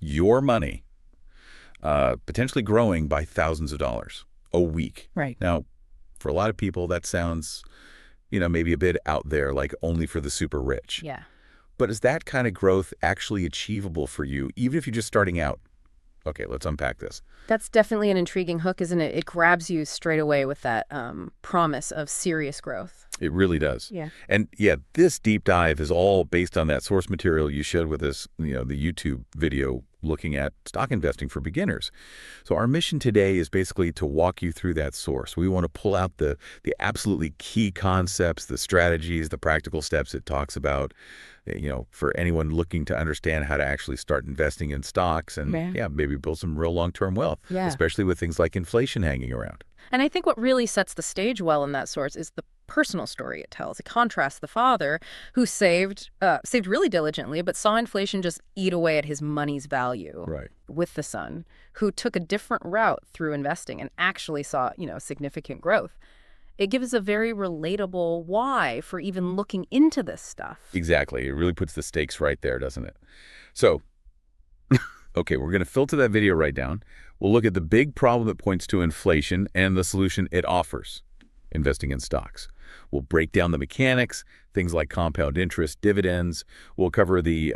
your money potentially growing by thousands of dollars a week. Right. Now, for a lot of people, that sounds, maybe a bit out there, like only for the super rich. Yeah. But is that kind of growth actually achievable for you, even if you're just starting out? Okay, let's unpack this. That's definitely an intriguing hook, isn't it? It grabs you straight away with that promise of serious growth. It really does. Yeah. And yeah, this deep dive is all based on that source material you shared with us, the YouTube video looking at stock investing for beginners. So our mission today is basically to walk you through that source. We want to pull out the absolutely key concepts, the strategies, the practical steps it talks about, for anyone looking to understand how to actually start investing in stocks and, maybe build some real long-term wealth, especially with things like inflation hanging around. And I think what really sets the stage well in that source is the personal story it tells. It contrasts the father who saved really diligently, but saw inflation just eat away at his money's value, right, with the son who took a different route through investing and actually saw, significant growth. It gives a very relatable why for even looking into this stuff. Exactly. It really puts the stakes right there, doesn't it? So, okay, we're going to filter that video right down. We'll look at the big problem that points to inflation and the solution it offers, investing in stocks. We'll break down the mechanics, things like compound interest, dividends. We'll cover the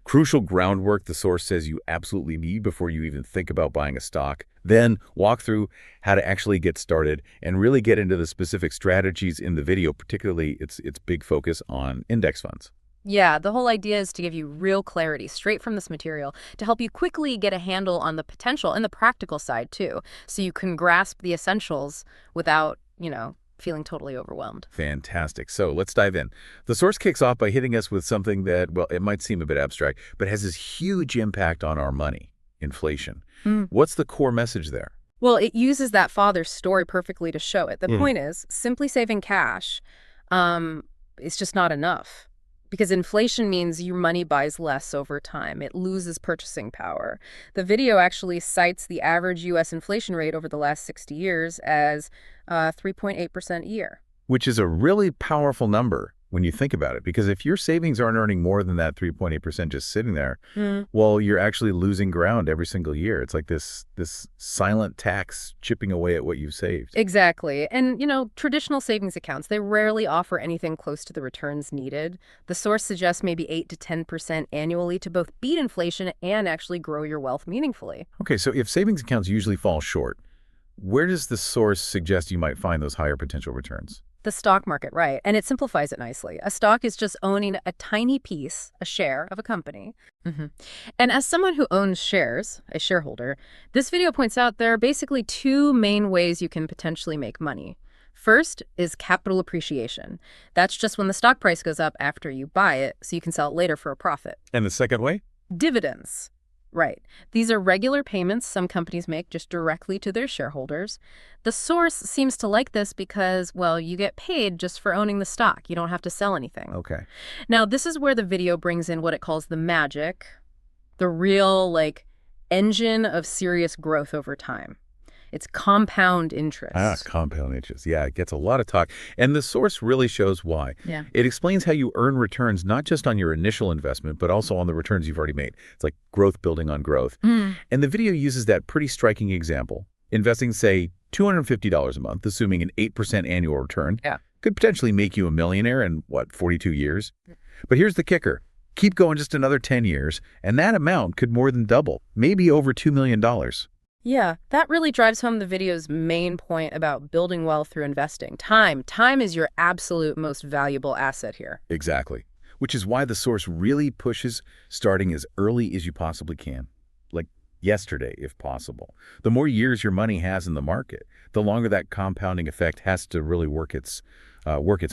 crucial groundwork the source says you absolutely need before you even think about buying a stock. Then walk through how to actually get started and really get into the specific strategies in the video, particularly its big focus on index funds. Yeah, the whole idea is to give you real clarity straight from this material to help you quickly get a handle on the potential and the practical side, too, so you can grasp the essentials without, feeling totally overwhelmed. Fantastic. So let's dive in. The source kicks off by hitting us with something that, well, it might seem a bit abstract, but has this huge impact on our money, inflation. What's the core message there? Well, it uses that father's story perfectly to show it. The point is, simply saving cash is just not enough. Because inflation means your money buys less over time. It loses purchasing power. The video actually cites the average U.S. inflation rate over the last 60 years as 3.8% a year. Which is a really powerful number when you think about it. Because if your savings aren't earning more than that 3.8% just sitting there, well, you're actually losing ground every single year. It's like this silent tax chipping away at what you've saved. Exactly. And, traditional savings accounts, they rarely offer anything close to the returns needed. The source suggests maybe 8 to 10% annually to both beat inflation and actually grow your wealth meaningfully. Okay, so if savings accounts usually fall short, where does the source suggest you might find those higher potential returns? The stock market, right. And it simplifies it nicely. A stock is just owning a tiny piece, a share of a company. And as someone who owns shares, a shareholder, this video points out there are basically two main ways you can potentially make money. First is capital appreciation. That's just when the stock price goes up after you buy it, so you can sell it later for a profit. And the second way? Dividends. Right. These are regular payments some companies make just directly to their shareholders. The source seems to like this because, well, you get paid just for owning the stock. You don't have to sell anything. Okay. Now, this is where the video brings in what it calls the magic, the real, engine of serious growth over time. It's compound interest. Compound interest. Yeah, it gets a lot of talk. And the source really shows why. Yeah. It explains how you earn returns not just on your initial investment, but also on the returns you've already made. It's like growth building on growth. And the video uses that pretty striking example. Investing, say, $250 a month, assuming an 8% annual return, could potentially make you a millionaire in, 42 years? But here's the kicker. Keep going just another 10 years, and that amount could more than double, maybe over $2 million. Yeah, that really drives home the video's main point about building wealth through investing. Time is your absolute most valuable asset here. Exactly. Which is why the source really pushes starting as early as you possibly can. Like yesterday, if possible. The more years your money has in the market, the longer that compounding effect has to really work its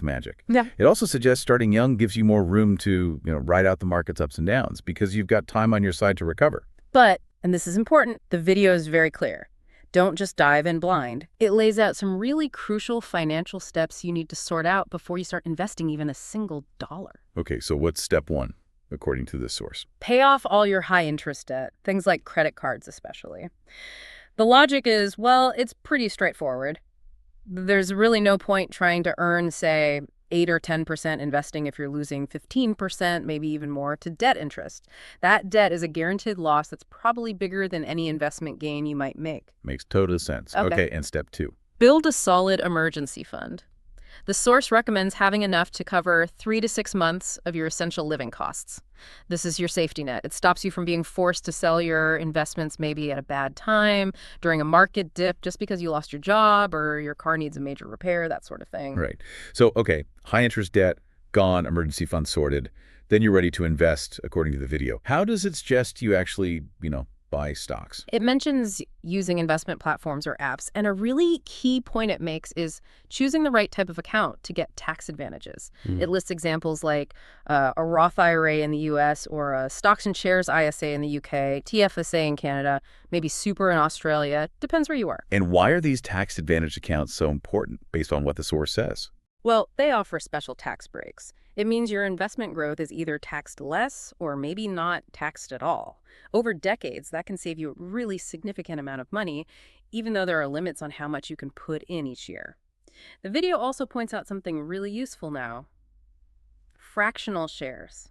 magic. Yeah. It also suggests starting young gives you more room to, ride out the market's ups and downs because you've got time on your side to recover. But, and this is important, the video is very clear. Don't just dive in blind. It lays out some really crucial financial steps you need to sort out before you start investing even a single dollar. Okay, so what's step one, according to this source? Pay off all your high-interest debt, things like credit cards especially. The logic is, well, it's pretty straightforward. There's really no point trying to earn, say, 8 or 10% investing if you're losing 15%, maybe even more, to debt interest. That debt is a guaranteed loss that's probably bigger than any investment gain you might make. Makes total sense. Okay. Okay, and step 2. Build a solid emergency fund. The source recommends having enough to cover 3 to 6 months of your essential living costs. This is your safety net. It stops you from being forced to sell your investments maybe at a bad time, during a market dip, just because you lost your job or your car needs a major repair, that sort of thing. Right. So, okay, high interest debt, gone, emergency fund sorted. Then you're ready to invest, according to the video. How does it suggest you actually, buy stocks? It mentions using investment platforms or apps, and a really key point it makes is choosing the right type of account to get tax advantages. It lists examples like a Roth IRA in the US or a stocks and shares ISA in the UK, TFSA in Canada, maybe super in Australia. Depends where you are. And why are these tax advantage accounts so important based on what the source says? Well, they offer special tax breaks. It means your investment growth is either taxed less or maybe not taxed at all. Over decades, that can save you a really significant amount of money, even though there are limits on how much you can put in each year. The video also points out something really useful now: fractional shares,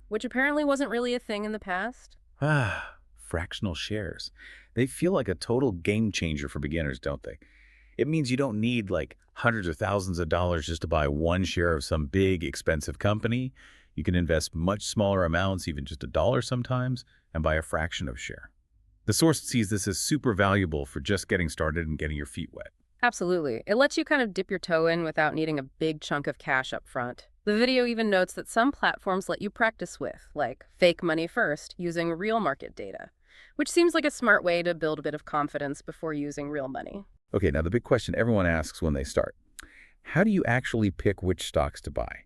which apparently wasn't really a thing in the past. Fractional shares. They feel like a total game changer for beginners, don't they? It means you don't need like hundreds or thousands of dollars just to buy one share of some big, expensive company. You can invest much smaller amounts, even just $1 sometimes, and buy a fraction of a share. The source sees this as super valuable for just getting started and getting your feet wet. Absolutely. It lets you kind of dip your toe in without needing a big chunk of cash up front. The video even notes that some platforms let you practice with, like fake money first, using real market data, which seems like a smart way to build a bit of confidence before using real money. Okay, now the big question everyone asks when they start: how do you actually pick which stocks to buy?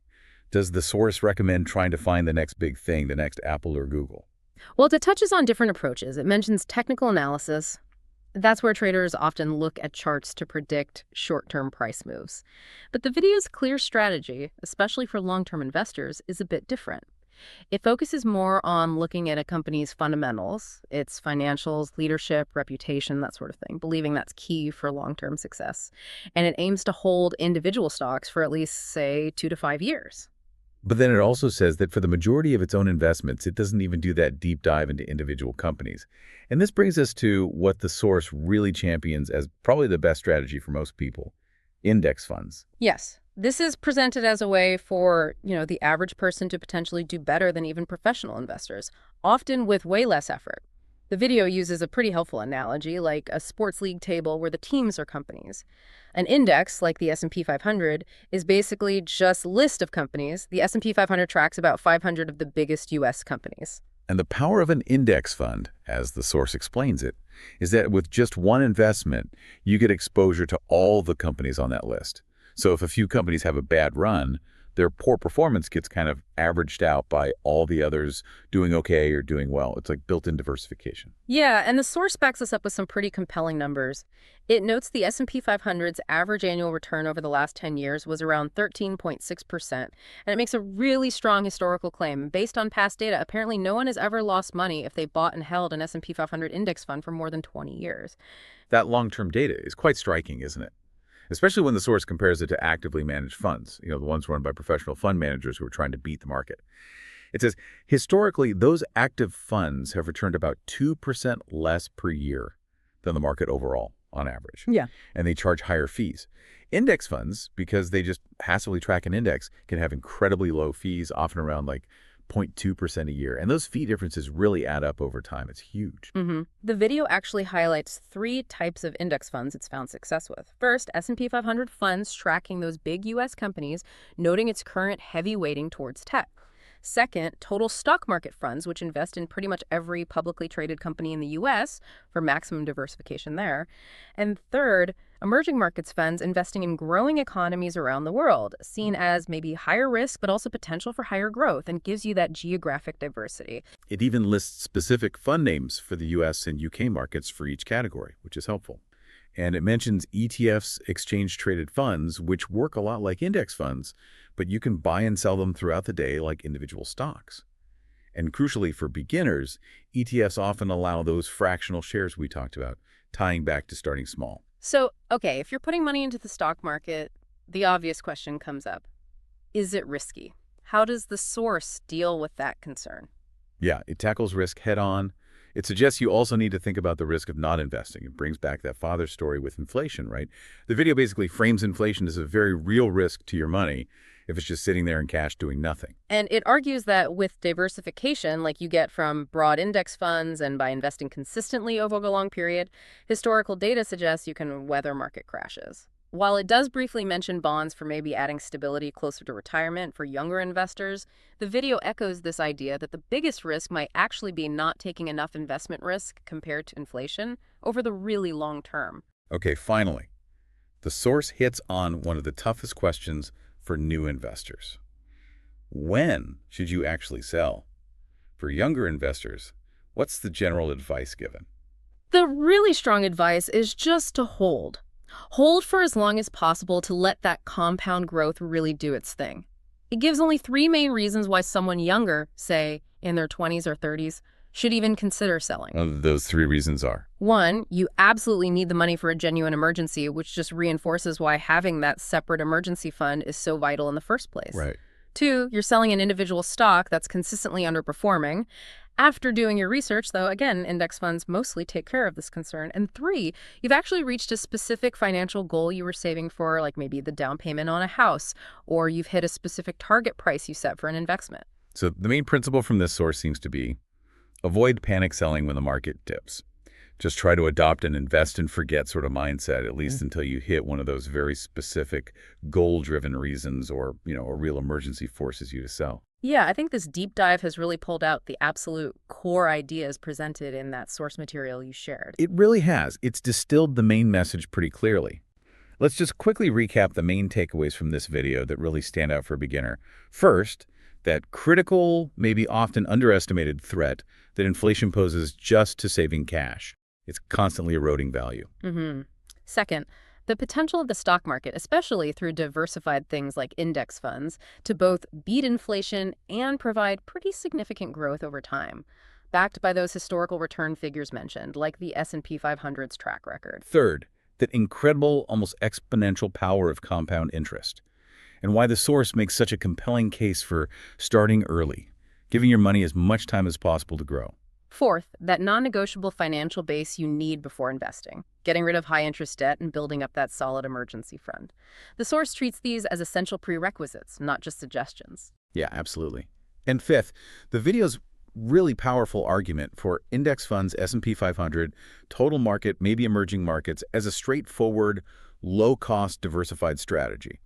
Does the source recommend trying to find the next big thing, the next Apple or Google? Well, it touches on different approaches. It mentions technical analysis. That's where traders often look at charts to predict short-term price moves. But the video's clear strategy, especially for long-term investors, is a bit different. It focuses more on looking at a company's fundamentals, its financials, leadership, reputation, that sort of thing, believing that's key for long-term success. And it aims to hold individual stocks for at least, say, 2 to 5 years. But then it also says that for the majority of its own investments, it doesn't even do that deep dive into individual companies. And this brings us to what the source really champions as probably the best strategy for most people: index funds. Yes. This is presented as a way for, the average person to potentially do better than even professional investors, often with way less effort. The video uses a pretty helpful analogy, like a sports league table where the teams are companies. An index, like the S&P 500, is basically just a list of companies. The S&P 500 tracks about 500 of the biggest U.S. companies. And the power of an index fund, as the source explains it, is that with just one investment, you get exposure to all the companies on that list. So if a few companies have a bad run, their poor performance gets kind of averaged out by all the others doing okay or doing well. It's like built-in diversification. Yeah, and the source backs us up with some pretty compelling numbers. It notes the S&P 500's average annual return over the last 10 years was around 13.6%, and it makes a really strong historical claim. Based on past data, apparently no one has ever lost money if they bought and held an S&P 500 index fund for more than 20 years. That long-term data is quite striking, isn't it? Especially when the source compares it to actively managed funds, the ones run by professional fund managers who are trying to beat the market. It says, historically, those active funds have returned about 2% less per year than the market overall, on average. Yeah. And they charge higher fees. Index funds, because they just passively track an index, can have incredibly low fees, often around like 0.2% a year. And those fee differences really add up over time. It's huge. The video actually highlights 3 types of index funds it's found success with. First, S&P 500 funds tracking those big U.S. companies, noting its current heavy weighting towards tech. Second, total stock market funds, which invest in pretty much every publicly traded company in the U.S. for maximum diversification there. And third, emerging markets funds investing in growing economies around the world, seen as maybe higher risk but also potential for higher growth, and gives you that geographic diversity. It even lists specific fund names for the U.S. and U.K. markets for each category, which is helpful. And it mentions ETFs, exchange-traded funds, which work a lot like index funds, but you can buy and sell them throughout the day like individual stocks. And crucially for beginners, ETFs often allow those fractional shares we talked about, tying back to starting small. So, okay, if you're putting money into the stock market, the obvious question comes up. is it risky? How does the source deal with that concern? Yeah, it tackles risk head on. It suggests you also need to think about the risk of not investing. It brings back that father story with inflation, right? The video basically frames inflation as a very real risk to your money if it's just sitting there in cash doing nothing. And it argues that with diversification, like you get from broad index funds and by investing consistently over a long period, historical data suggests you can weather market crashes. While it does briefly mention bonds for maybe adding stability closer to retirement for younger investors, the video echoes this idea that the biggest risk might actually be not taking enough investment risk compared to inflation over the really long term. Okay, finally, the source hits on one of the toughest questions for new investors. When should you actually sell? For younger investors, what's the general advice given? The really strong advice is just to hold. Hold for as long as possible to let that compound growth really do its thing. It gives only 3 main reasons why someone younger, say in their 20s or 30s, should even consider selling. Those 3 reasons are: 1, you absolutely need the money for a genuine emergency, which just reinforces why having that separate emergency fund is so vital in the first place. right. 2, you're selling an individual stock that's consistently underperforming. After doing your research, though, again, index funds mostly take care of this concern. And 3, you've actually reached a specific financial goal you were saving for, like maybe the down payment on a house, or you've hit a specific target price you set for an investment. So the main principle from this source seems to be avoid panic selling when the market dips. Just try to adopt an invest and forget sort of mindset, at least until you hit one of those very specific goal-driven reasons or, a real emergency forces you to sell. Yeah, I think this deep dive has really pulled out the absolute core ideas presented in that source material you shared. It really has. It's distilled the main message pretty clearly. Let's just quickly recap the main takeaways from this video that really stand out for a beginner. First, that critical, maybe often underestimated threat that inflation poses just to saving cash. It's constantly eroding value. Second, the potential of the stock market, especially through diversified things like index funds, to both beat inflation and provide pretty significant growth over time, backed by those historical return figures mentioned, like the S&P 500's track record. Third, that incredible, almost exponential power of compound interest, and why the source makes such a compelling case for starting early, giving your money as much time as possible to grow. Fourth, that non-negotiable financial base you need before investing, getting rid of high-interest debt and building up that solid emergency fund. The source treats these as essential prerequisites, not just suggestions. Yeah, absolutely. And fifth, the video's really powerful argument for index funds, S&P 500, total market, maybe emerging markets, as a straightforward, low-cost, diversified strategy.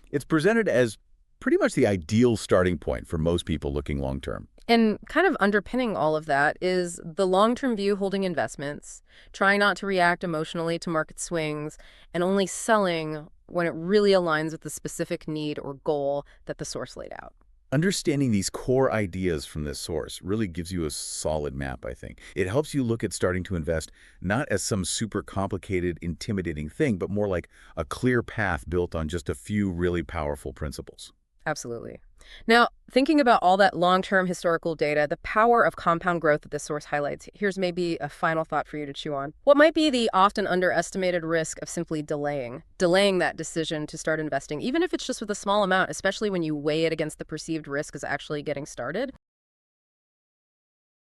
It's presented as pretty much the ideal starting point for most people looking long-term. And kind of underpinning all of that is the long-term view holding investments, trying not to react emotionally to market swings, and only selling when it really aligns with the specific need or goal that the source laid out. Understanding these core ideas from this source really gives you a solid map, I think. It helps you look at starting to invest not as some super complicated, intimidating thing, but more like a clear path built on just a few really powerful principles. Absolutely. Now, thinking about all that long-term historical data, the power of compound growth that this source highlights, here's maybe a final thought for you to chew on. What might be the often underestimated risk of simply delaying that decision to start investing, even if it's just with a small amount, especially when you weigh it against the perceived risk as actually getting started?